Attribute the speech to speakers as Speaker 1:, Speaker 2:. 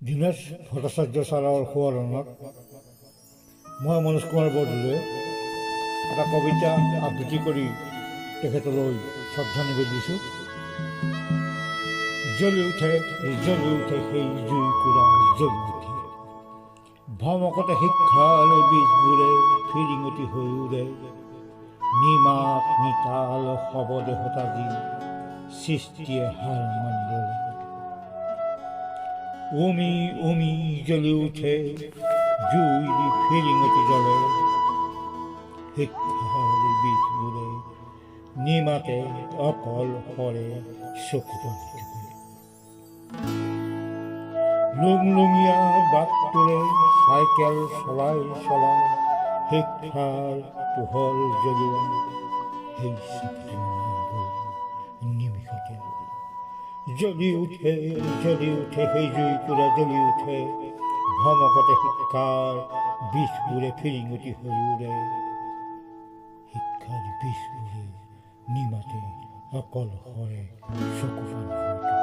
Speaker 1: দীনেশ ভট্টাচাৰ্য ছাৰৰ সোঁৱৰণত মই মনোজ কুমাৰ বৰদলৈয়ে এটা কবিতা আবৃত্তি কৰি তেখেতলৈ শ্ৰদ্ধা নিবেদিছোঁ। জ্বলি উঠে সেই জুইকুৰা জ্বলি উঠে, ভমকতে শিক্ষাৰ বীজবোৰে ফিৰিঙতি হৈ উৰে, নিমাত নিতাল শৱদেহতা দি সৃষ্টিয়ে হাৰ মানিলে। উমি উমি জ্বলি উঠে জুই ফিৰিঙতি জ্বলে, শিক্ষাৰ বীজবোৰে নিমাতে অকল সৰে চকু পানী ধুৱে। লুংলুঙীয়া বাটটোৰে চাইকেল চলাই চলাই শিক্ষাৰ পোহৰ জ্বলোৱা সেই চাকিটো নিমিষতে জ্বলি উঠে সেই জুইকুৰা জ্বলি উঠে, ভমকতে শিক্ষাৰ বীজবোৰে ফিৰিঙতি হৈ উৰে, শিক্ষাৰ বীজবোৰে নিমাতে অকল সৰে চকু পানী